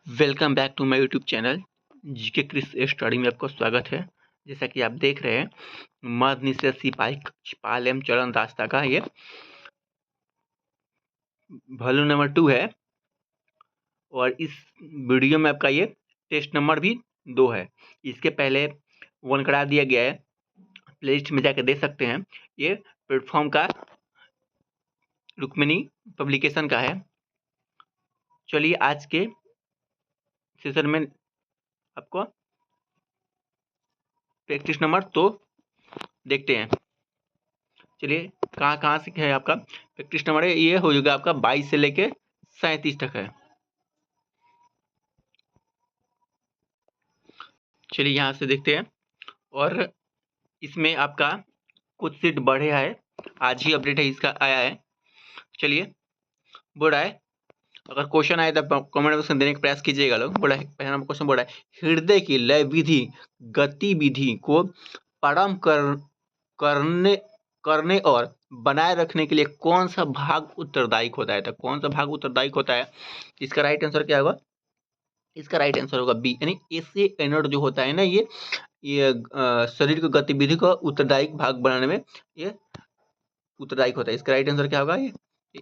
Welcome back to my YouTube channel GK क्रिस study में आपका स्वागत है। जैसा कि आप देख रहे हैं मद निषेध सिपाही पालेम चरण रास्ता का ये वॉल्यूम नंबर 2 है और इस वीडियो में आपका ये टेस्ट नंबर भी 2 है। इसके पहले 1 करा दिया गया है, प्लेलिस्ट में जाकर देख सकते हैं। ये प्लेटफॉर्म का रुक्मिणी पब्लिकेशन का है। चलिए आज के सेशन में आपको प्रैक्टिस नंबर 2 देखते हैं। चलिए कहाँ से है आपका प्रैक्टिस नंबर है, ये हो जाएगा आपका 22 से लेके 37 तक है। चलिए यहाँ से देखते हैं और इसमें आपका कुछ सीट बढ़े है, आज ही अपडेट है इसका आया है। चलिए बोल रहा है, अगर क्वेश्चन आए तो कमेंट बॉक्स में देने का प्रयास कीजिएगा लोग। बोला है पहला नंबर क्वेश्चन बोल रहा है, हृदय की लय विधि गतिविधि को प्रारंभ करने और बनाए रखने के लिए कौन सा भाग उत्तरदायी होता है? तो कौन सा भाग उत्तरदायी होता है? इसका राइट आंसर क्या होगा? इसका राइट आंसर होगा बी, यानी एसे एनोड जो होता है ना, ये शरीर की गतिविधि को उत्तरदायी भाग बनाने में ये उत्तरदायी होता है। इसका राइट आंसर क्या होगा? ये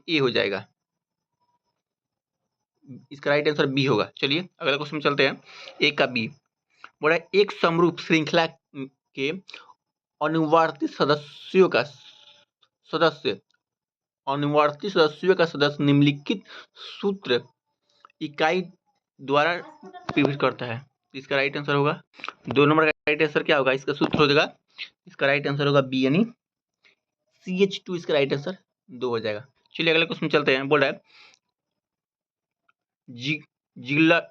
ए हो जाएगा। इसका राइट आंसर बी होगा। चलिए अगला क्वेश्चन चलते हैं। ए का बी बोला है, एक समरूप श्रृंखला के अनुवर्ती सदस्यों का सदस्य निम्नलिखित सूत्र इकाई द्वारा विभक्त करता है। इसका राइट आंसर होगा 2 नंबर का राइट आंसर क्या होगा? इसका सूत्र हो जाएगा, इसका राइट आंसर होगा बी, यानी CH2। इसका राइट आंसर 2 हो जाएगा। चलिए अगले क्वेश्चन चलते हैं। बोल रहा है जिगलर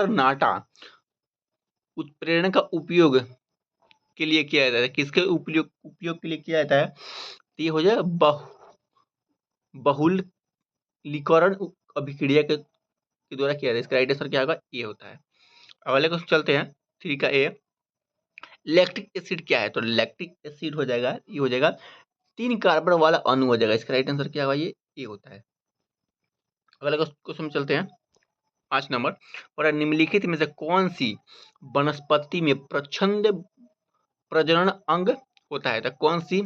नाटा उत्प्रेरण का उपयोग के लिए किया जाता है। किसके उपयोग के लिए किया जाता है? तो ये हो जाएगा बहुलकीकरण अभिक्रिया के द्वारा किया जाता है। इसका राइट आंसर क्या होगा? ए होता है। अगले क्वेश्चन चलते हैं 3 का ए, लैक्टिक एसिड क्या है? तो लैक्टिक एसिड हो जाएगा, ये हो जाएगा 3 कार्बन वाला अणु हो जाएगा। इसका राइट आंसर क्या होगा? ये ए होता है। अगले क्वेश्चन चलते हैं 5 नंबर, और निम्नलिखित में से कौन सी वनस्पति में प्रच्छंद प्रजनन अंग होता है? तो कौन सी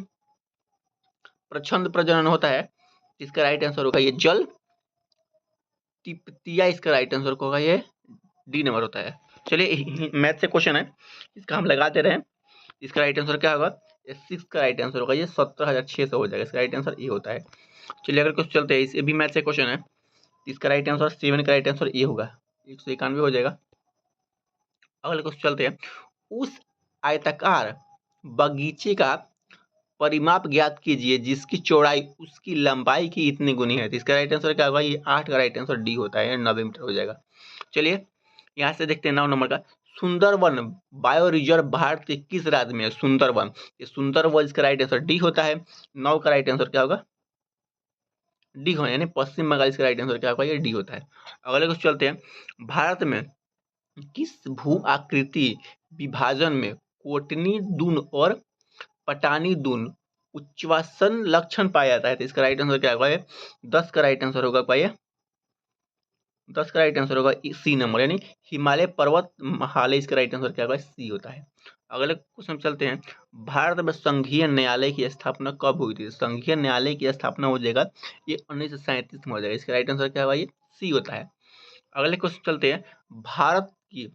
प्रच्छंद प्रजनन होता है? इसका राइट आंसर होगा ये जल तिपतिया। इसका राइट आंसर होगा ये डी नंबर होता है। चलिए मैथ से क्वेश्चन है, इसका हम लगाते रहे। इसका राइट आंसर क्या होगा? 6 का राइट आंसर होगा ये 17,600 हो जाएगा। इसका राइट आंसर ए होता है। चलिए अगर कुछ चलते हैं, इसे भी मैथ से क्वेश्चन है, इसका राइट आंसर 7 का राइट आंसर ए होगा, 191 हो जाएगा। अगले क्वेश्चन चलते हैं, उस आयताकार बगीचे का परिमाप ज्ञात कीजिए जिसकी चौड़ाई उसकी लंबाई की इतनी गुनी है। तो इसका राइट आंसर क्या होगा? ये 8 का राइट आंसर डी होता है, 90 मीटर हो जाएगा। चलिए यहाँ से देखते हैं 9 नंबर का, सुंदरवन बायो रिजर्व भारत के किस राज्य में है? सुंदरवन, ये सुंदरवन इसका राइट आंसर डी होता है। 9 का राइट आंसर क्या होगा? डी होगा, यानी पश्चिम बंगाल। इसका राइट आंसर क्या होगा? ये डी होता है। अगले कुछ चलते हैं, भारत में किस भू आकृति विभाजन में कोटनी दून और पटानी दून उच्चवासन लक्षण पाया जाता है? तो इसका राइट आंसर क्या होगा? 10 का राइट आंसर होगा पाइए, 10 का राइट आंसर होगा सी नंबर, यानी हिमालय पर्वत महालय। इसका राइट आंसर क्या होगा? सी होता है। अगले क्वेश्चन चलते हैं, भारत में संघीय न्यायालय की स्थापना कब हुई थी? संघीय न्यायालय की स्थापना हो जाएगा ये 1937 में हो जाएगा। इसका राइट आंसर क्या होगा? ये सी होता है। अगले क्वेश्चन चलते हैं, भारत की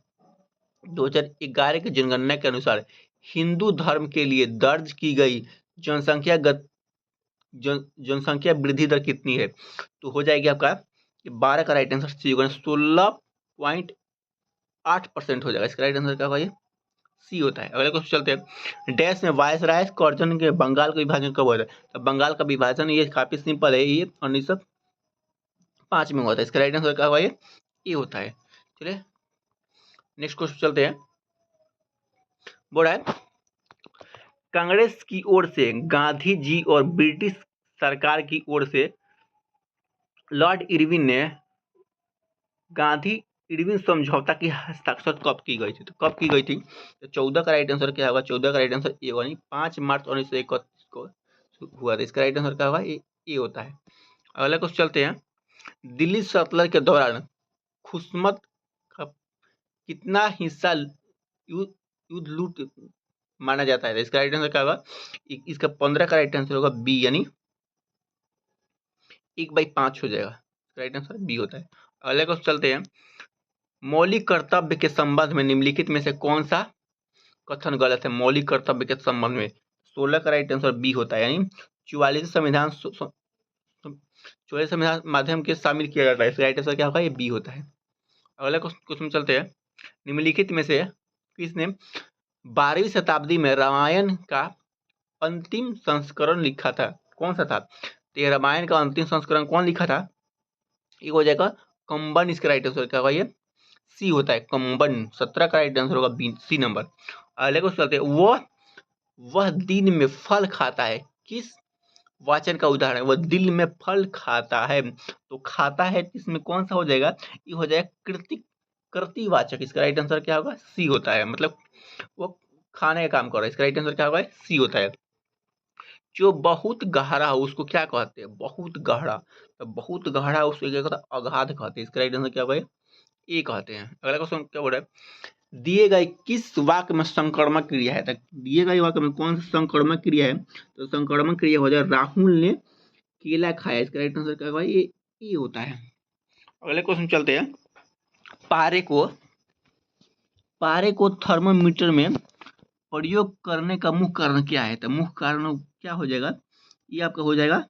2011 की जनगणना के अनुसार हिंदू धर्म के लिए दर्ज की गई जनसंख्या वृद्धि दर कितनी है? तो हो जाएगी आपका 12 का राइट आंसर सी होगा, 16.8% हो जाएगा। इसका राइट आंसर क्या होगा? ये सी होता है। अगले क्वेश्चन चलते हैं, डैश में वायसराय कर्जन के बंगाल का विभाजन कब हुआ था? तो बंगाल का विभाजन ये काफी सिंपल है, ये 1905 में हुआ था। इसका राइट आंसर क्या होगा? ये ए होता है। चलिए नेक्स्ट क्वेश्चन चलते हैं। बोल रहा है, कांग्रेस की ओर से गांधी जी और ब्रिटिश सरकार की ओर से लॉर्ड इरविन ने गांधी इरविन समझौता की हस्ताक्षर कब की गई थी? तो कब की गई थी? तो 14 का राइट आंसर क्या होगा? 14 का राइट आंसर ए होगा, 5 मार्च 1931 को हुआ था। इसका राइट आंसर क्या होगा? ए होता है। अगला क्वेश्चन चलते हैं, दिल्ली सल्तनत के दौरान खुशमत का कितना हिस्सा युद्ध लूट माना जाता है? इसका राइट आंसर क्या होगा? इसका 15 का राइट आंसर होगा बी, यानी 1/5 हो जाएगा। राइट आंसर बी होता है। अगले क्वेश्चन चलते हैं। मौलिक कर्तव्य के संबंध में निम्नलिखित में से कौन सा कथन गलत है? मौलिक कर्तव्य के संबंध में 16 का राइट आंसर बी होता है, यानी 44 संविधान 44 संविधान माध्यम के शामिल किया जाता है। इसका राइट आंसर क्या होगा? ये बी होता है। अगला क्वेश्चन चलते हैं। निम्नलिखित में से किसने 12वीं शताब्दी में रामायण का अंतिम संस्करण लिखा था? कौन सा था? तो ये रामायण का अंतिम संस्करण कौन लिखा था? ये हो जाएगा कंबन। इसका राइट आंसर क्या होगा? ये सी होता है, कंबन। 17 का राइट आंसर होगा बी, सी नंबर। अगले क्वेश्चन चलते हैं। वह दिन में फल खाता है, किस वाचन का उदाहरण है? वह दिल में फल खाता है, तो खाता है इसमें कौन सा हो जाएगा? ये हो जाएगा कृतिवाचक। इसका राइट आंसर क्या होगा? सी होता है, मतलब वो खाने का काम कर रहा है। इसका राइट आंसर क्या होगा? सी होता है। जो बहुत गहरा हो उसको क्या कहते हैं? बहुत गहरा। तो बहुत गहरा उसको क्या कहते हैं? अगाध कहते हैं। इसका राइट आंसर क्या होगा? ए कहते हैं। अगला क्वेश्चन क्या बोल रहा है? दिए गए किस वाक्य में संक्रामक क्रिया है? दिए गए वाक्य में कौन सा संक्रामक क्रिया है? तो संक्रामक क्रिया हो जाए राहुल ने केला खाया। इसका राइट आंसर क्या होगा? ये होता है। अगले क्वेश्चन चलते हैं। पारे को थर्मोमीटर में प्रयोग करने का मुख्य कारण क्या है? तो मुख्य कारण क्या हो जाएगा? ये आपका हो जाएगा,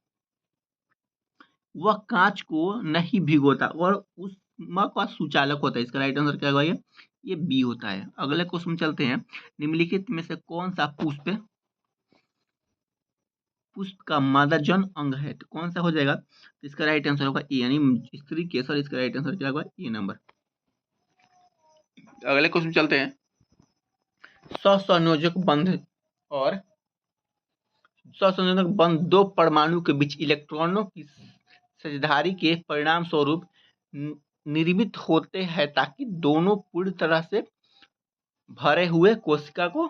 वह कांच को नहीं भिगोता और उष्मा का सुचालक होता है। इसका राइट आंसर क्या होगा? ये बी होता है। अगले क्वेश्चन चलते हैं। निम्नलिखित में से कौन सा पुष्प का मादा जन अंग है? तो कौन सा हो जाएगा? तो इसका राइट आंसर होगा ए, यानी स्त्री केसर। इसका राइट आंसर क्या होगा? ए नंबर। अगले क्वेश्चन चलते हैं। सहसंयोजक बंध और सहसंयोजक बंध दो परमाणु के बीच इलेक्ट्रॉनों की साझेदारी के परिणाम स्वरूप निर्मित होते हैं, ताकि दोनों पूरी तरह से भरे हुए कोशिका को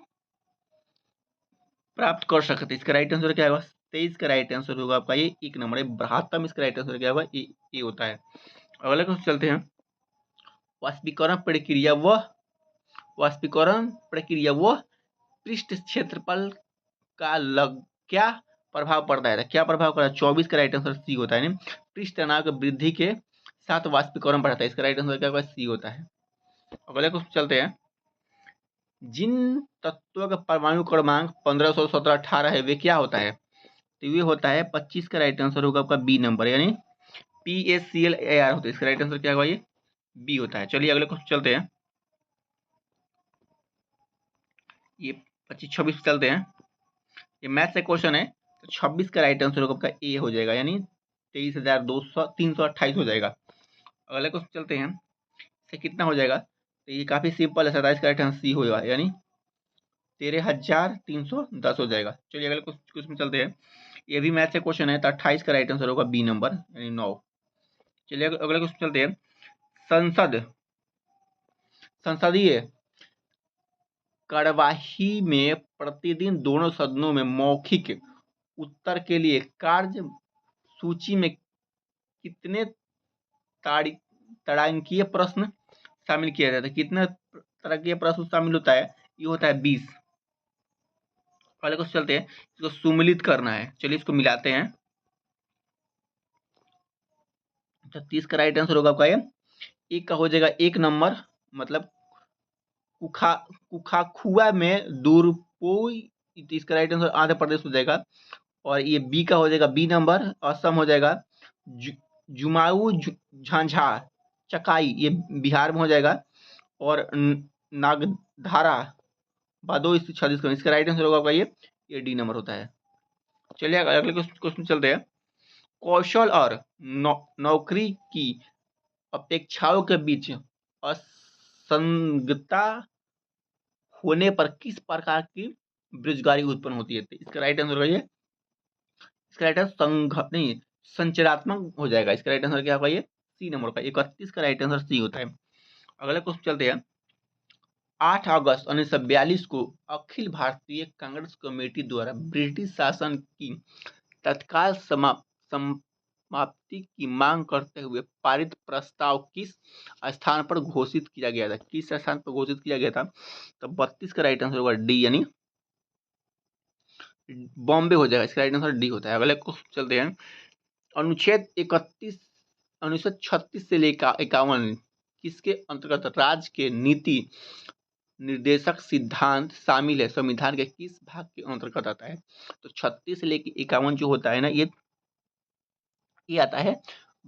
प्राप्त कर सकते। इसका राइट आंसर क्या होगा? 23 का राइट आंसर होगा आपका ये एक नंबर है, बृहत्तम। इसका राइट आंसर क्या होगा? ये होता है। अगले क्वेश्चन चलते हैं। वाष्पीकरण प्रक्रिया वह पृष्ठ क्षेत्रफल का क्या प्रभाव पड़ता है? क्या प्रभाव पड़ता है? 24 का राइट आंसर सी होता है। पृष्ठ तनाव की वृद्धि के साथ वाष्पीकरण बढ़ता है। इसका राइट आंसर क्या होगा? सी होता है। अगले क्वेश्चन चलते हैं। जिन तत्वों का परमाणु क्रमांक 15, 16, 17, 18 है, वे क्या होता है? तो ये होता है 25 का राइट आंसर होगा आपका बी नंबर, यानी PaClAr होता है। इसका राइट आंसर क्या होगा? ये बी होता है। चलिए अगले क्वेश्चन चलते हैं। ये 25, 26 चलते हैं। ये मैथ से क्वेश्चन है, तो 26 का राइट आंसर होगा आपका ए हो जाएगा, यानी 23,328 हो जाएगा। अगले क्वेश्चन चलते हैं। इससे कितना हो जाएगा? तो ये काफी सिंपल है, 27 का राइट आंसर सी होगा, यानी 13,310 हो जाएगा। चलिए अगले क्वेश्चन चलते हैं। ये भी मैथ से क्वेश्चन है, तो 28 का राइट आंसर होगा बी नंबर, यानी 9। चलिए अगले क्वेश्चन चलते हैं। संसदीय कार्यवाही में प्रतिदिन दोनों सदनों में मौखिक उत्तर के लिए कार्य सूची में कितने तारांकीय प्रश्न शामिल किया जाता है? कितने तरह के प्रश्न शामिल होता है? ये होता है 20। पहले क्वेश्चन चलते हैं। इसको सुमिलित करना है, चलिए इसको मिलाते हैं। 36 का राइट आंसर होगा आपका ये एक का हो जाएगा 1 नंबर, मतलब कुखाखुआ में दूरपोई। इसका राइट आंसर आंध्र प्रदेश हो जाएगा। और ये बी का हो जाएगा बी नंबर, असम हो जाएगा। जुमाऊ झांझा चकाई, ये बिहार में हो जाएगा। और नागधारा बादो छत्तीसगढ़ में। इसका राइट आंसर होगा आपका ये डी नंबर होता है। चलिए अगले क्वेश्चन चलते हैं। कौशल और नौकरी की अपेक्षाओं के बीच असंगतता होने पर किस प्रकार की बेरोजगारी उत्पन्न होती है? इसका राइट आंसर होगा इसका राइट आंसर नहीं, संचरात्मक हो जाएगा। इसका राइट आंसर क्या होगा? ये सी नंबर का 31 का राइट आंसर सी होता है। अगले क्वेश्चन चलते हैं। 8 अगस्त 1942 को अखिल भारतीय कांग्रेस कमेटी द्वारा ब्रिटिश शासन की तत्काल समाप्ति की मांग करते हुए पारित प्रस्ताव किस स्थान पर घोषित किया गया था? किस स्थान पर घोषित किया गया था? तो 32 का राइट आंसर होगा डी, यानी बॉम्बे हो जाएगा। इसका राइट आंसर डी होता है। अगले क्वेश्चन चलते हैं। अनुच्छेद 31 अनुच्छेद 36 से लेकर 51 किसके अंतर्गत राज्य के नीति निर्देशक सिद्धांत शामिल है? संविधान के किस भाग के अंतर्गत आता है? तो 36 से लेकर 51 जो होता है ना, ये आता है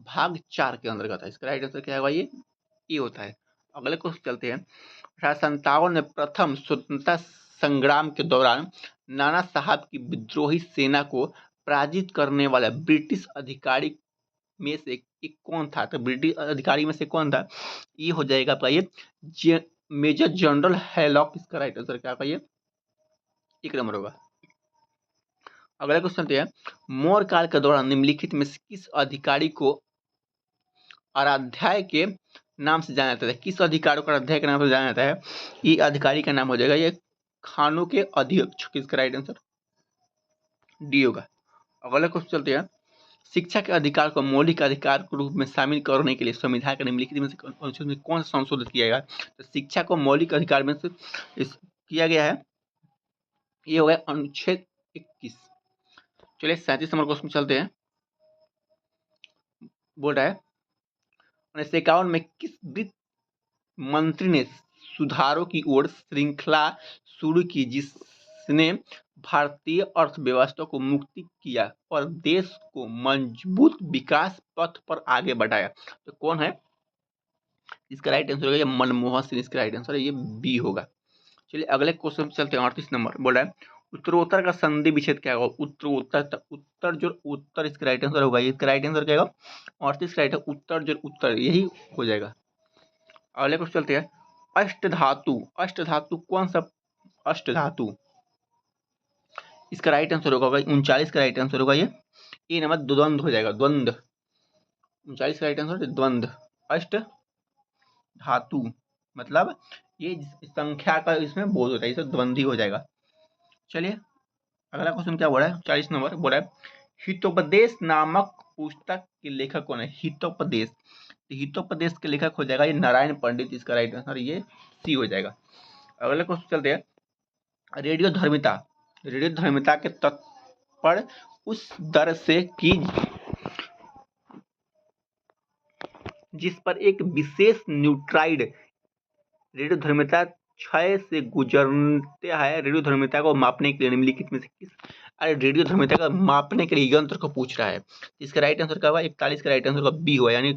भाग 4 के अंतर्गत है। इसका राइट आंसर क्या होगा? ये होता है। अगले क्वेश्चन चलते हैं। 1857 में प्रथम स्वतंत्रता संग्राम के दौरान नाना साहब की विद्रोही सेना को पराजित करने वाला ब्रिटिश अधिकारी में से एक कौन था? तो ब्रिटिश अधिकारी में से कौन था? ये हो जाएगा आपका ये मेजर जनरल हैलॉक। इसका राइट आंसर क्या होगा? ये एक नंबर होगा। अगला क्वेश्चन चलते हैं। मौर्य काल के दौरान निम्नलिखित में से किस अधिकारी को आराध्याय के नाम से जाना जाता है? किस अधिकारी को आराध्याय के नाम से जाना जाता है? ये अधिकारी का नाम हो जाएगा ये खानों के अध्यक्ष। किसका राइट आंसर डी होगा। अगला क्वेश्चन चलते हैं। शिक्षा के अधिकार को मौलिक अधिकार के रूप में शामिल करने के लिए संविधान के निम्नलिखित में से अनुच्छेद में कौन सा संशोधित किया गया? तो शिक्षा को मौलिक अधिकार में से किया गया है, ये हो गया अनुच्छेद 21। चलिए 37 नंबर क्वेश्चन चलते हैं। बोल रहा है 1951 में किस वित्त मंत्री ने सुधारों की ओर श्रृंखला शुरू की जिसने भारतीय अर्थव्यवस्था को मुक्ति किया और देश को मजबूत विकास पथ पर आगे बढ़ाया? तो कौन है? इसका राइट आंसर होगा ये मनमोहन सिंह। इसका राइट आंसर है ये बी होगा। चलिए अगले क्वेश्चन चलते हैं। 38 नंबर बोल रहा है उत्तरोत्तर का संधि विच्छेद क्या होगा? उत्तरोत्तर उत्तर जो उत्तर इसका राइट आंसर होगा। इसका राइट आंसर क्या होगा? 38 राइट है उत्तर जो उत्तर, यही हो जाएगा। अगले क्वेश्चन चलते हैं। अष्टधातु, अष्टधातु कौन सा अष्टधातु? इसका राइट आंसर होगा 39 का राइट आंसर होगा ये नंबर द्वंद हो जाएगा। द्वंद 39 का राइट आंसर द्वंद। अष्ट धातु मतलब ये संख्या का इसमें बोध होता है, इसे द्वंद्वी हो जाएगा। चलिए अगला क्वेश्चन क्या बोल रहा है? 40 नंबर बोल रहा है हितोपदेश नामक पुस्तक के लेखक कौन है? हितोपदेश, हितोपदेश के लेखक हो जाएगा ये नारायण पंडित। इसका राइट आंसर ये सी हो जाएगा। अगले क्वेश्चन चलते हैं। रेडियो धर्मिता, रेडियो धर्मिता के तत्व पर उस दर से की जिस पर एक विशेष न्यूट्राइड रेडियो धर्मिता क्षय से गुजरते हैं। रेडियो धर्मिता को मापने के लिए निम्नलिखित में से किस रेडियो धर्मिता का मापने के लिए यंत्र को पूछ रहा है? इसका राइट आंसर क्या होगा? 41 का राइट आंसर का बी हुआ, यानी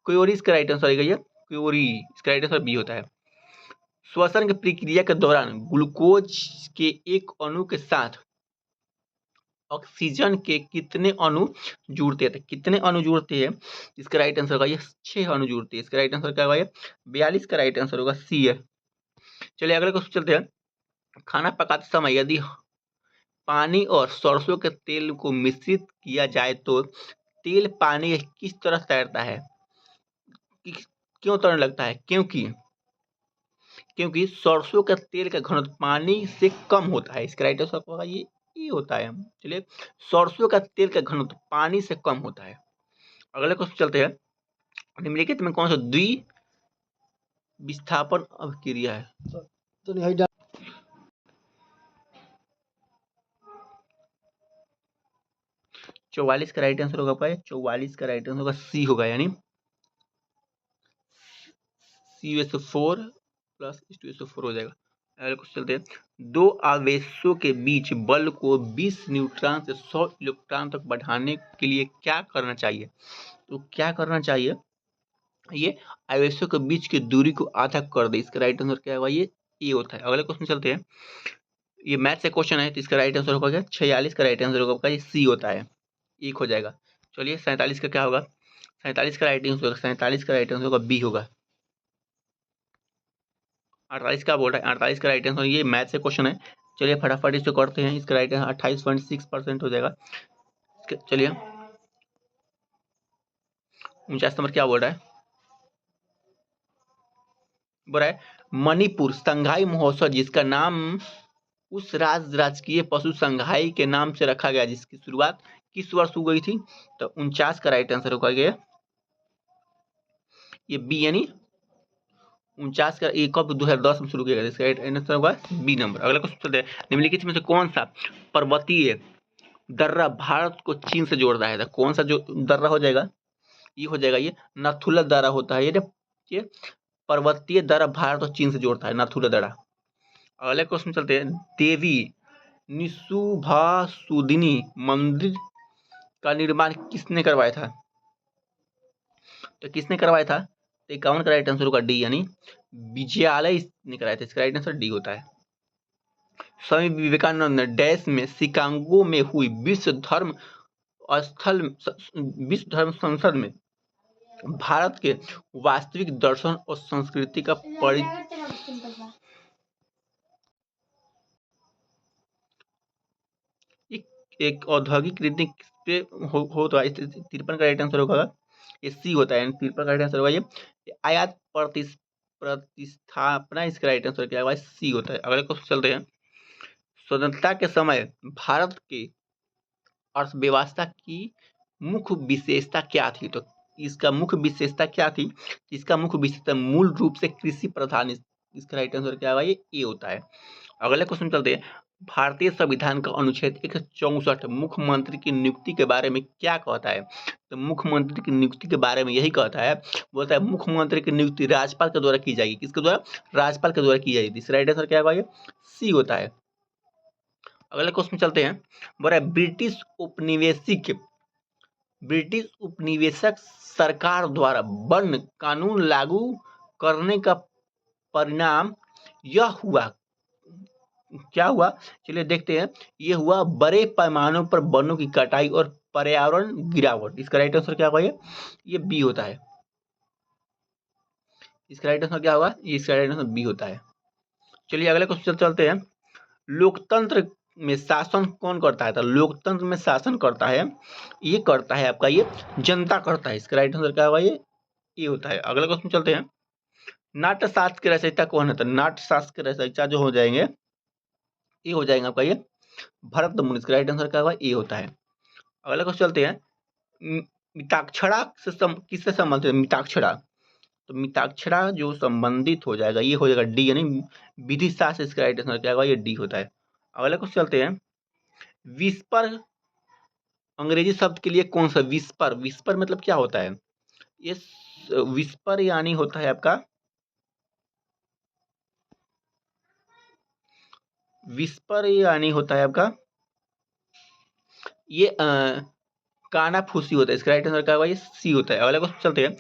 क्योरी। इसका राइट आंसर आएगा ये क्योरी। इसका राइट आंसर बी होता है। श्वसन की प्रक्रिया के दौरान ग्लूकोज के एक अणु के साथ ऑक्सीजन के कितने अणु जुड़ते हैं? कितने अणु जुड़ते हैं? इसका राइट आंसर होगा ये 6 अणु जुड़ते हैं। इसका राइट आंसर क्या होगा? ये 42 का राइट आंसर होगा सी है। चलिए अगले क्वेश्चन चलते हैं। खाना पकाते समय यदि पानी और सरसों के तेल को मिश्रित किया जाए तो तेल पानी किस तरह तैरता है? क्यों तैरने लगता है? क्योंकि सरसों का तेल का घनत्व पानी से कम होता है। इसका राइट आंसर होगा ये होता है। चलिए सरसों का तेल का घनत्व पानी से कम होता है। अगले क्वेश्चन चलते हैं। निम्नलिखित में कौन सा द्विविस्थापन अभिक्रिया है? तो 44 का राइट आंसर होगा पाए 44 का राइट आंसर होगा सी होगा, यानी CH4 प्लस H2SO4 हो जाएगा। अगले क्वेश्चन चलते हैं। दो आवेशों के बीच बल को 20 न्यूट्रॉन से 100 इलेक्ट्रॉन तक बढ़ाने के लिए क्या करना चाहिए? तो क्या करना चाहिए? ये आवेशों के बीच की दूरी को आधा कर दे। इसका राइट आंसर क्या होगा? ये होता है। अगले क्वेश्चन चलते हैं। ये मैथ से क्वेश्चन है तो इसका राइट आंसर होगा क्या? 46 का राइट आंसर होगा ये सी होता है, एक हो जाएगा। चलिए 47 का क्या होगा? 47 का राइट आंसर होगा 47 का राइट आंसर होगा बी होगा। 48 का बोल रहा है 48 का राइट आंसर, ये मैथ से क्वेश्चन है। चलिए फटाफट इसको करते हैं। इसका राइट आंसर 28.6% हो जाएगा। चलिए 49 नंबर क्या बोल रहा है? बोल रहा है मणिपुर संघाई महोत्सव जिसका नाम उस राजकीय पशु संघाई के नाम से रखा गया जिसकी शुरुआत किस वर्ष शुरू हुई थी? तो 49 का राइट आंसर होगा ये बी, यानी 49 का ये कब 2010 में शुरू किया गया। इसका राइट आंसर होगा बी नंबर। अगला क्वेश्चन चलते हैं, निम्नलिखित में से कौन सा पर्वतीय दर्रा भारत को चीन से जोड़ रहा है? तो कौन सा जो दर्रा हो जाएगा, ये हो जाएगा ये नाथुला दर्रा होता है। ये पर्वतीय दर्रा भारत और चीन से जोड़ता है, नाथुला दर्रा। अगले क्वेश्चन चलते हैं, देवी निशुभासुदिनी मंदिर का निर्माण किसने करवाया था? तो किसने करवाया था? तो 51 का राइट आंसर होगा डी, यानी विजयालय ने कराया था। इसका राइट आंसर डी होता है। स्वामी विवेकानंद डैश में शिकागो में हुई विश्व धर्म संसद में भारत के वास्तविक दर्शन और संस्कृति का एक औद्योगिक रीति पे हो तो 53 का राइट आंसर होगा ये सी होता है। 53 का राइट आंसर होगा ये आयात प्रतिस्थापना। इसका राइट आंसर क्या होगा? सी होता है। अगले क्वेश्चन चलते हैं, स्वतंत्रता के समय भारत के अर्थव्यवस्था की मुख्य विशेषता क्या थी? तो इसका मुख्य विशेषता क्या थी? इसका मुख्य विशेषता मूल रूप से कृषि प्रधान। इसका राइट आंसर क्या होगा? ये ए होता है। अगले क्वेश्चन चलते हैं, भारतीय संविधान का अनुच्छेद 164 मुख्यमंत्री की नियुक्ति के बारे में क्या कहता है? तो मुख्यमंत्री की नियुक्ति के बारे में यही कहता है, बोलता है मुख्यमंत्री की नियुक्ति राज्यपाल के द्वारा की जाएगी। किसके द्वारा? राज्यपाल के द्वारा की जाएगी। इसका राइट आंसर क्या होगा? ये सी होता है। अगले क्वेश्चन चलते हैं, बोला ब्रिटिश उपनिवेशक सरकार द्वारा वन कानून लागू करने का परिणाम यह हुआ, क्या हुआ? चलिए देखते हैं। ये हुआ बड़े पैमाने पर वनों की कटाई और पर्यावरण गिरावट। इसका राइट आंसर क्या होगा? ये बी होता है। इसका राइट आंसर क्या होगा? इसका राइट आंसर बी होता है। चलिए अगले क्वेश्चन चलते हैं, लोकतंत्र में शासन कौन करता है? तो लोकतंत्र में शासन करता है, ये करता है आपका ये जनता करता है। इसका राइट आंसर क्या होगा? ये होता है। अगले क्वेश्चन चलते हैं, नाट्यशास्त्र के रचयिता कौन है? तो नाट्यशास्त्र के रचयिता जो हो जाएंगे, ये हो जाएगा आपका ये भरत मुनि। इसका राइट आंसर क्या होगा? ये होता है। अगले क्वेश्चन चलते हैं, मिताक्षरा से किससे संबंधित है? मिताक्षरा, तो मिताक्षरा जो संबंधित हो जाएगा ये हो जाएगा डी, यानी विधि शास्त्र। इसका राइट आंसर क्या होगा? ये डी होता है। अगले क्वेश्चन चलते हैं, विस्पर अंग्रेजी शब्द के लिए कौन सा? विस्पर मतलब क्या होता है? ये विस्पर यानी होता है आपका, विस्पर यानी होता है आपका ये कानाफूसी होता है। इसका राइट आंसर क्या होगा? ये सी होता है। अगले क्वेश्चन चलते हैं,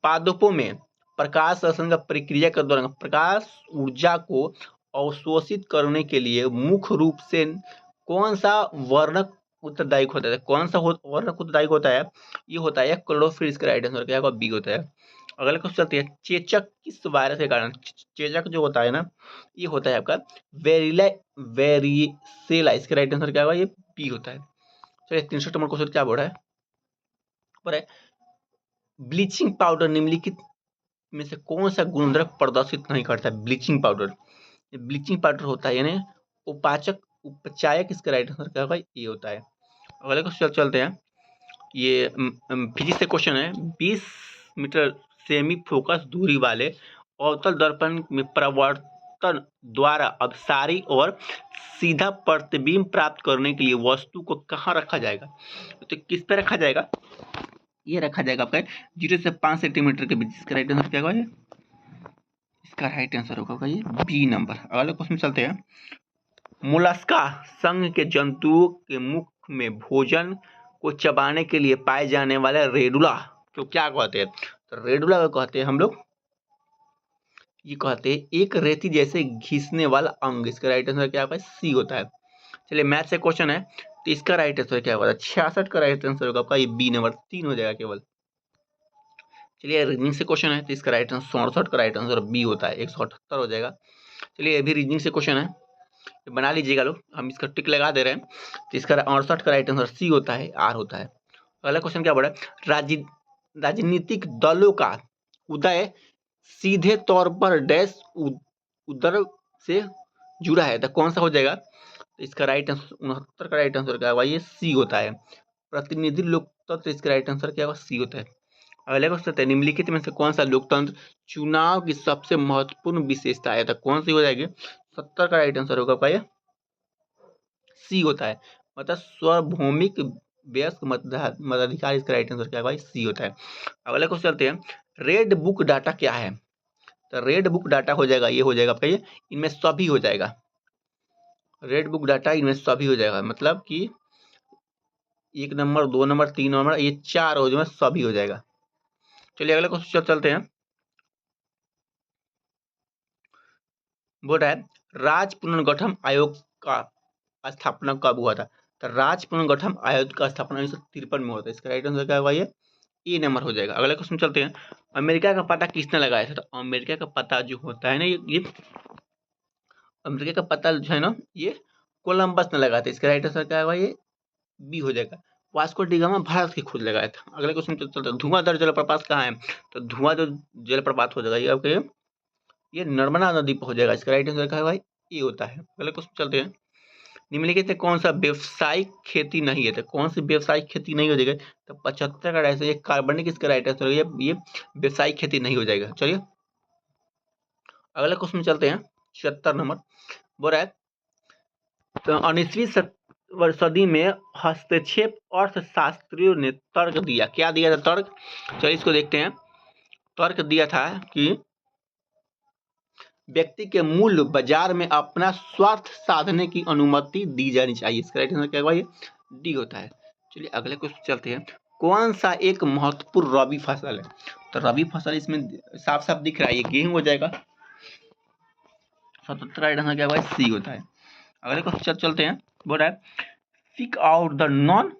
पादपों में प्रकाश संश्लेषण प्रक्रिया के दौरान प्रकाश ऊर्जा को अवशोषित करने के लिए मुख्य रूप से कौन सा वर्णक उत्तरदायक होता है? कौन सा वर्णक उत्तरदायक होता है? ये होता है क्लोरोफिल। इसका राइट आंसर क्या होगा? बी होता है। अगले क्वेश्चन चलते हैं, चेचक किस वायरस के कारण? चेचक जो होता है ना, ये होता है आपका वेरिसेला। इसका राइट आंसर क्या होगा? ये बी होता है। चलिए 63 नंबर क्वेश्चन क्या बोल रहा है, ब्लीचिंग पाउडर निम्नलिखित में से कौन सा गुणधर्म प्रदर्शित नहीं करता है? ब्लीचिंग पाउडर होता है यानी उपचायक। इसका राइट आंसर क्या होगा? ये होता है। अगले क्वेश्चन चलते हैं, ये फिजिक्स से क्वेश्चन है, 20 मीटर सेमी फोकस दूरी वाले अवतल दर्पण में परावर्तन द्वारा अपसारी और सीधा प्रतिबिंब प्राप्त करने के लिए वस्तु को कहाँ रखा जाएगा? तो किस पे रखा जाएगा? ये रखा जाएगा आपका 0 से 5 सेंटीमीटर के बीच। इसका राइट आंसर क्या होगा? इसका राइट आंसर होगा ये बी नंबर। अगले क्वेश्चन चलते हैं, मोलस्का संघ के जंतुओं के मुख में भोजन को चबाने के लिए पाए जाने वाले रेडुला तो क्या कहते हैं? तो रेडुला को कहते हैं हम लोग, ये कहते हैं एक रेती जैसे घिसने वाला अंग। इसका राइट आंसर क्या होगा? सी होता है। चलिए मैथ से क्वेश्चन है, तो इसका राइट आंसर क्या होगा? 66 का राइट आंसर होगा आपका ये बी नंबर, 3 हो जाएगा केवल। चलिए रीजनिंग से क्वेश्चन है, तो इसका राइट आंसर 67 का राइट आंसर बी होता है, 178 हो जाएगा। चलिए अभी रीजनिंग से क्वेश्चन है, तो बना लीजिएगा लोग, हम इसका टिक लगा दे रहे हैं। तो इसका 68 का राइट आंसर सी होता है, आर होता है। अगला क्वेश्चन क्या बोला, राजनीतिक दलों का उदय सीधे तौर पर डैश उदर से जुड़ा है, तो कौन सा हो जाएगा? तो इसका राइट आंसर 69 का राइट आंसर क्या होगा? ये सी होता है। प्रतिनिधि लोकतंत्र, इसका राइट आंसर क्या होगा? सी होता है। अगला क्वेश्चन है, निम्नलिखित में से कौन सा लोकतंत्र चुनाव की सबसे महत्वपूर्ण विशेषता है? तो कौन सी हो जाएगी? 70 का राइट आंसर होगा क्या? सी होता है। मतलब सार्वभौमिक वयस्क मताधिकार, इसका राइट आंसर क्या है भाई? सी होता है। अगला क्वेश्चन चलते हैं, रेड बुक डाटा क्या है? तो रेड बुक डाटा हो जाएगा, ये हो जाएगा आपका, ये इनमें सभी हो जाएगा। रेड बुक डाटा इनमें सभी हो जाएगा, मतलब कि 1 नंबर, 2 नंबर, 3 नंबर, ये 4 हो जाएगा, सभी हो जाएगा। चलिए अगला क्वेश्चन चलते हैं। बोल रहा है, राज्य पुनर्गठन आयोग का स्थापना कब हुआ था? तो राज्य पुनर्गठन आयोग का स्थापना 1953 में होता है। इसका राइट आंसर क्या होगा? ये ए नंबर हो जाएगा। अगला क्वेश्चन चलते हैं, अमेरिका का पता किसने लगाया था? तो अमेरिका का पता जो होता है ना, ये अमेरिका का पता जो है ना, ये कोलंबस ने लगाया था। इसका राइट आंसर क्या होगा? ये बी हो जाएगा। वास्को डी गामा भारत की खोज लगाया था। अगला क्वेश्चन चलता है, धुआंधार जलप्रपात कहाँ है? तो धुआं जो जलप्रपात हो जाएगा, ये आपके ये नर्मदा नदी पर हो जाएगा। इसका राइट आंसर क्या है भाई? ए होता है। अगले क्वेश्चन चलते हैं, निम्नलिखित में कौन सा व्यवसायिक खेती नहीं है? तो कौन सी व्यवसायिक खेती नहीं हो जाएगा? तो 75 का राइट, ये कार्बनिक इसका राइट आंसर, ये व्यवसायिक खेती नहीं हो जाएगा। चलिए अगला क्वेश्चन चलते हैं, 76 नंबर। बोल रहा है, तो 19वीं सदी में हस्तक्षेप अर्थशास्त्रियों ने तर्क दिया। क्या दिया था तर्क? चलिए इसको देखते हैं। तर्क दिया था कि व्यक्ति के मूल्य बाजार में अपना स्वार्थ साधने की अनुमति दी जानी चाहिए। इसका राइट आंसर क्या होगा? ये डी होता है। चलिए अगले क्वेश्चन चलते हैं, कौन सा एक महत्वपूर्ण रबी फसल है? तो रबी फसल इसमें साफ साफ दिख रहा है, ये गेहूं हो जाएगा। 77 राइट आंसर क्या होगा? सी होता है। अगले क्वेश्चन चलते हैं। बोल रहा है, pick out the non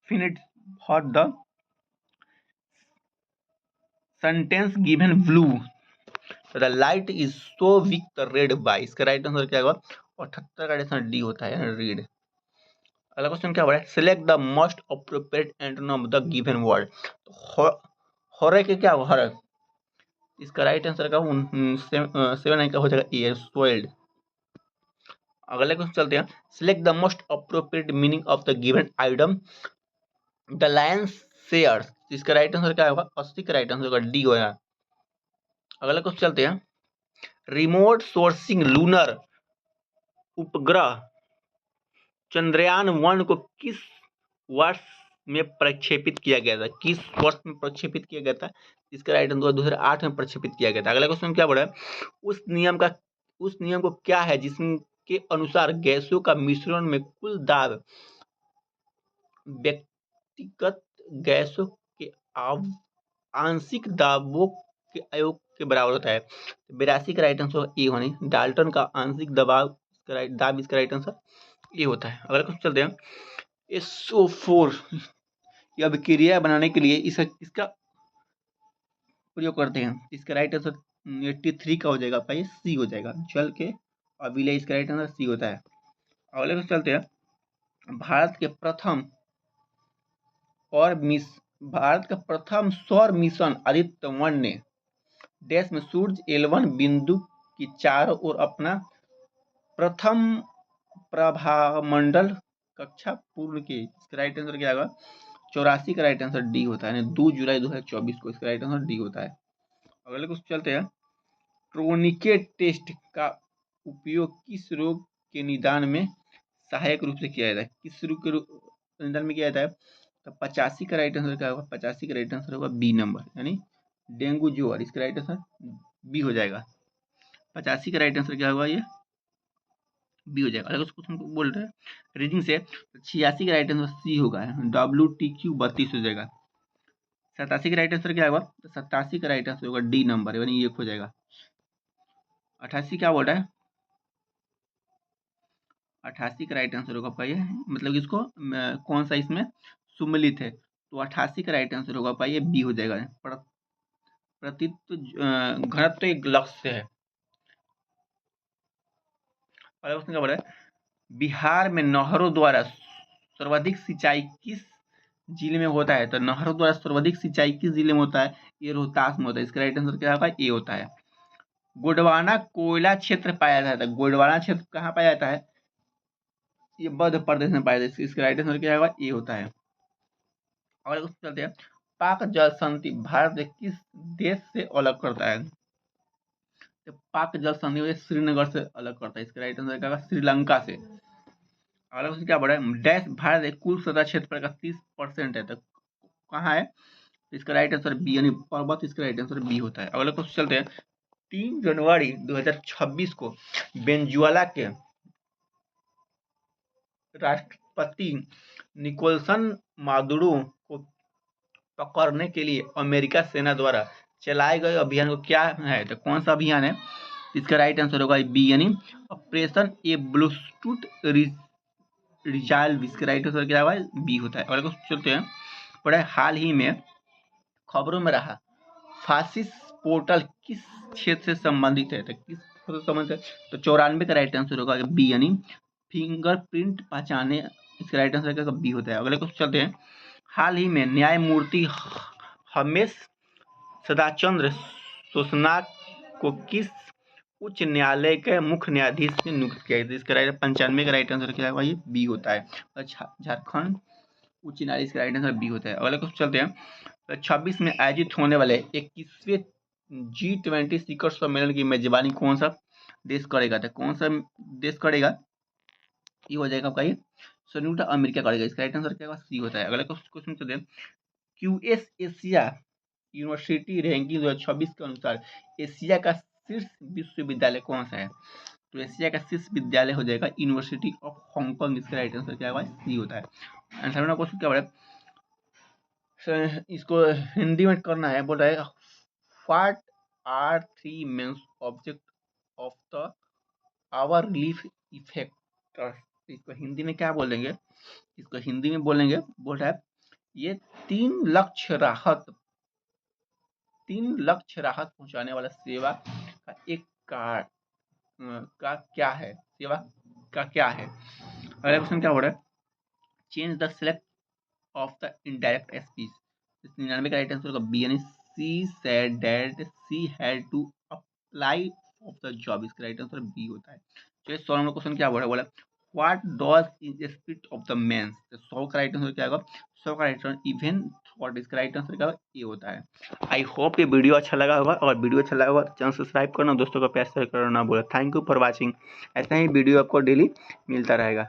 finite for the sentence given blue, the light is so weak the red by. इसका राइट आंसर क्या होगा? 78 का आंसर डी होता है, रेड। अगला क्वेश्चन क्या हो रहा है, select the most appropriate antonym of the given word. तो हॉरर के क्या होगा? हॉरर, इसका राइट आंसर का 7 का हो जाएगा ए, सोइल्ड। अगले क्वेश्चन चलते हैं, select the most appropriate meaning of the given item the lion shares. इसका राइट आंसर क्या होगा? 80 का राइट आंसर होगा, डी होगा। अगला क्वेश्चन चलते हैं, रिमोट सोर्सिंग लूनर उपग्रह चंद्रयान-1 को किस वर्ष में प्रक्षेपित किया गया था? किस वर्ष में प्रक्षेपित किया गया था? इसका राइट आंसर 2008 में प्रक्षेपित किया गया था। अगला क्वेश्चन क्या बोला है, उस नियम को क्या है जिसके अनुसार गैसों का मिश्रण में कुल दाब व्यक्तिगत गैसों के आंशिक दाबों के आयोग के बराबर होता है? 82 का राइट आंसर ए होने, डाल्टन का आंशिक दबाव दाब, इसका राइट आंसर ये होता है। अगला क्वेश्चन चलते हैं, SO4 या अभिक्रिया बनाने के लिए इसका प्रयोग करते हैं। इसका राइट आंसर 83 का हो जाएगा, आपका ये सी हो जाएगा, जल के अविलय। इसका राइट आंसर सी होता है। अगले क्वेश्चन चलते हैं, भारत का प्रथम सौर मिशन आदित्य-1 ने देश में सूर्य L1 बिंदु की चारों ओर अपना प्रथम प्रभामंडल कक्षा पूर्ण की। इसका राइट आंसर क्या होगा? 84 का राइट आंसर डी होता है, 2 जुलाई 2024 को। इसका राइट आंसर डी होता है। अगले क्वेश्चन चलते हैं, ट्रोनिकेट टेस्ट का उपयोग किस रोग के निदान में सहायक रूप से किया जाता है? किस रोग के निदान में किया जाता है? तो 85 का राइट आंसर क्या होगा? 85 का राइट आंसर होगा बी नंबर, यानी डेंगू ज्वर। इसका राइट आंसर बी हो जाएगा। 85 का राइट आंसर क्या होगा? ये बी हो जाएगा। अगर उसको तुमको बोल रहे हैं रीडिंग से, तो 86 का राइट आंसर सी होगा, WTQ 32 हो जाएगा। 87 का राइट आंसर क्या होगा? तो 87 का राइट आंसर होगा डी नंबर, यानी ये हो जाएगा। 88 क्या बोल रहा है? 88 का राइट आंसर होगा आपका ये, मतलब इसको कौन सा इसमें सुमेलित है, तो 88 का राइट आंसर होगा आपका ये बी हो जाएगा। प्रतित्व घनत्व एक लक्ष्य है। अगला क्वेश्चन क्या बोल रहा है, बिहार में नहरों द्वारा सर्वाधिक सिंचाई किस जिले में होता है? तो नहरों द्वारा सर्वाधिक सिंचाई किस जिले में होता है? ये रोहतास में होता है। इसका राइट आंसर क्या होगा? ए होता है। गोंडवाना कोयला क्षेत्र पाया जाता है। गोंडवाना क्षेत्र कहाँ पाया जाता है? ये मध्य प्रदेश में पाया जाता है। इसका राइट आंसर क्या होगा? ए होता है। अगले क्वेश्चन चलते हैं, पाक जल संधि भारत के किस देश से अलग करता है? तो पाक जल संधि मुझे श्रीनगर से अलग करता है, इसका राइट आंसर क्या होगा? श्रीलंका से। अगला क्वेश्चन क्या बोला है, डैश भारत के कुल सतह क्षेत्रफल का 30% है, तो कहाँ है? इसका राइट आंसर बी यानी पर्वत, इसका राइट आंसर बी होता है। अगले क्वेश्चन चलते हैं, 3 जनवरी 2026 को वेनेजुएला के राष्ट्रपति निकोलसन मादुरो को पकड़ने के लिए अमेरिका सेना द्वारा चलाए गए अभियान को क्या है? तो कौन सा अभियान है? इसका राइट आंसर होगा बी यानी ऑपरेशन ए ब्लूटूथ रिजॉल्व, इसका राइट आंसर क्या होगा? बी होता है। अगले क्वेश्चन चलते हैं, बड़ा हाल ही में खबरों में रहा फासिस्ट पोर्टल किस क्षेत्र से संबंधित है? तो किस क्षेत्र से संबंधित है? तो 94 का राइट आंसर होगा बी यानी फिंगरप्रिंट पहचाने, इसका राइट आंसर क्या बी होता है। अगले क्वेश्चन चलते हैं, हाल ही में न्यायमूर्ति हमेश सदाचंद्र सोसनाक को किस उच्च न्यायालय के मुख्य न्यायाधीश ने नियुक्त किया है? इसका राइट 95 का राइट आंसर क्या होगा? ये बी होता है। झारखंड उच्च न्यायालय, इसका राइट आंसर बी होता है। अगले क्वेश्चन चलते हैं, 26 में आयोजित होने वाले 21वें G20 शिखर सम्मेलन की मेजबानी कौन सा देश करेगा? तो कौन सा देश करेगा? ये हो जाएगा आपका ये संयुक्त अमेरिका करेगा, इसका राइट आंसर क्या होगा? सी होता है। अगले क्वेश्चन चलते हैं, क्यूएस एशिया यूनिवर्सिटी रैंकिंग 2026 के अनुसार एशिया का शीर्ष विश्वविद्यालय कौन सा है? तो एशिया का शीर्ष विद्यालय हो जाएगा यूनिवर्सिटी ऑफ हांगकांग, इसका राइट आंसर क्या होगा? सी होता है। आंसर क्वेश्चन क्या बोला, इसको हिंदी में करना है, बोल रहा है what are 3 main object of the hour relief effector, इसको हिंदी में क्या बोलेंगे? इसको हिंदी में बोलेंगे, बोल रहा है ये 3 लक्ष्य राहत पहुंचाने वाला सेवा का एक कार्ड का क्या है? सेवा का क्या है? अगला क्वेश्चन क्या हो रहा है, change the select of the indirect speech, 99 का राइट आंसर होगा बी यानी she said that she had to apply of the job, इसका राइट आंसर बी होता है। चलिए 100 नंबर क्वेश्चन क्या बोला, what does in spirit of the mens, 100 का राइट आंसर क्या होगा? 100 का राइट आंसर इवन थॉट, इसका राइट आंसर क्या होगा? ए होता है। आई होप ये वीडियो अच्छा लगा होगा, अगर वीडियो अच्छा लगा होगा तो चैनल सब्सक्राइब करना, दोस्तों को प्यार शेयर करना ना भूलें। थैंक यू फॉर वॉचिंग, ऐसा ही वीडियो आपको डेली मिलता रहेगा।